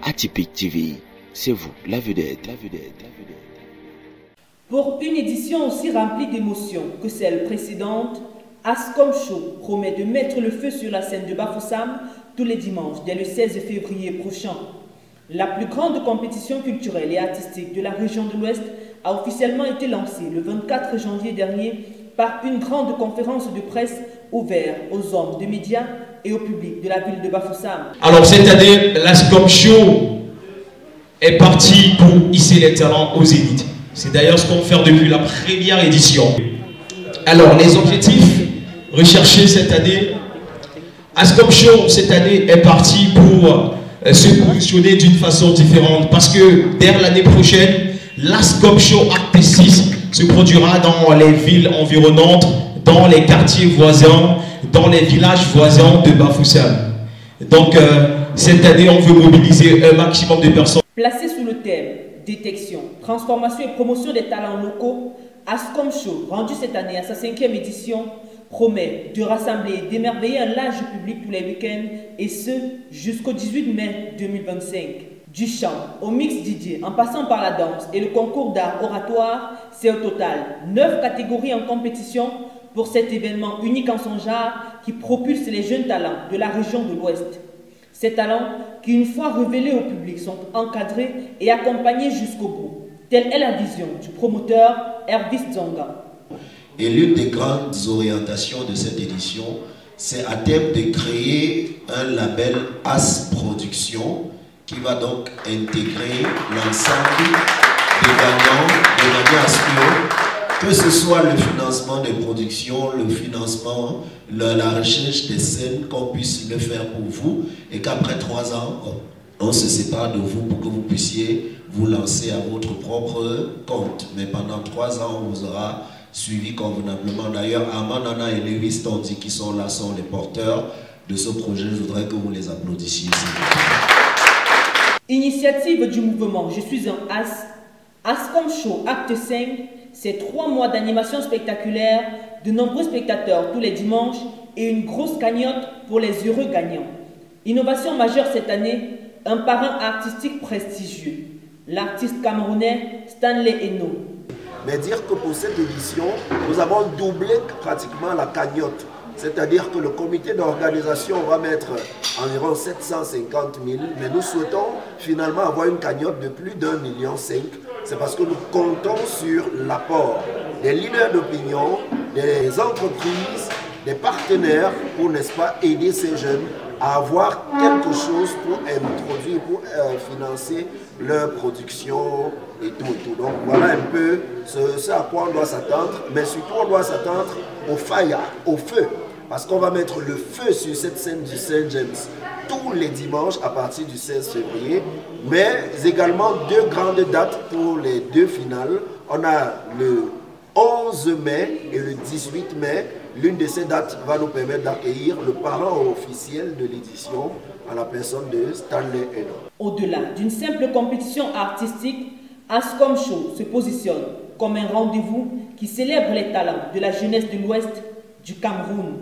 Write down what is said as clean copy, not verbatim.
Atypique TV, c'est vous, la vedette. Pour une édition aussi remplie d'émotions que celle précédente, Ascom Show promet de mettre le feu sur la scène de Bafoussam tous les dimanches dès le 16 février prochain. La plus grande compétition culturelle et artistique de la région de l'Ouest a officiellement été lancée le 24 janvier dernier par une grande conférence de presse ouverte aux hommes de médias et au public de la ville de Bafoussam. Alors cette année, l'Ascom Show est parti pour hisser les talents aux élites. C'est d'ailleurs ce qu'on fait depuis la première édition. Alors les objectifs recherchés cette année, Ascom Show cette année est parti pour se positionner d'une façon différente parce que dès l'année prochaine, l'Ascom Show Acte 6 se produira dans les villes environnantes, dans les quartiers voisins, dans les villages voisins de Bafoussam. Donc cette année, on veut mobiliser un maximum de personnes. Placé sous le thème détection, transformation et promotion des talents locaux, Ascom Show, rendu cette année à sa 5e édition, promet de rassembler et d'émerveiller un large public tous les week-ends, et ce, jusqu'au 18 mai 2025. Du chant au mix DJ, en passant par la danse et le concours d'art oratoire, c'est au total 9 catégories en compétition pour cet événement unique en son genre qui propulse les jeunes talents de la région de l'Ouest. Ces talents qui, une fois révélés au public, sont encadrés et accompagnés jusqu'au bout. Telle est la vision du promoteur Hervis Zonga. Et l'une des grandes orientations de cette édition, c'est à terme de créer un label As Production qui va donc intégrer l'ensemble des gagnants de manière à ce que ce soit le financement des productions, le financement, la recherche des scènes, qu'on puisse le faire pour vous et qu'après 3 ans, on se sépare de vous pour que vous puissiez vous lancer à votre propre compte. Mais pendant 3 ans, on vous aura suivi convenablement. D'ailleurs, Amanana et Lewis Tondi qui sont là sont les porteurs de ce projet. Je voudrais que vous les applaudissiez. Initiative du mouvement Je suis un As, Ascom Show Acte 5, c'est 3 mois d'animation spectaculaire, de nombreux spectateurs tous les dimanches et une grosse cagnotte pour les heureux gagnants. Innovation majeure cette année, un parrain artistique prestigieux, l'artiste camerounais Stanley Eno. Mais dire que pour cette édition, nous avons doublé pratiquement la cagnotte. C'est-à-dire que le comité d'organisation va mettre environ 750 000, mais nous souhaitons finalement avoir une cagnotte de plus d'1,5 million. C'est parce que nous comptons sur l'apport des leaders d'opinion, des entreprises, des partenaires pour, n'est-ce pas, aider ces jeunes à avoir quelque chose pour introduire, pour financer leur production et tout. Donc voilà un peu ce à quoi on doit s'attendre, mais surtout on doit s'attendre au fire, au feu. Parce qu'on va mettre le feu sur cette scène du Saint James tous les dimanches à partir du 16 février. Mais également 2 grandes dates pour les 2 finales. On a le 11 mai et le 18 mai. L'une de ces dates va nous permettre d'accueillir le parrain officiel de l'édition à la personne de Stanley Eno. Au-delà d'une simple compétition artistique, Ascom Show se positionne comme un rendez-vous qui célèbre les talents de la jeunesse de l'Ouest du Cameroun.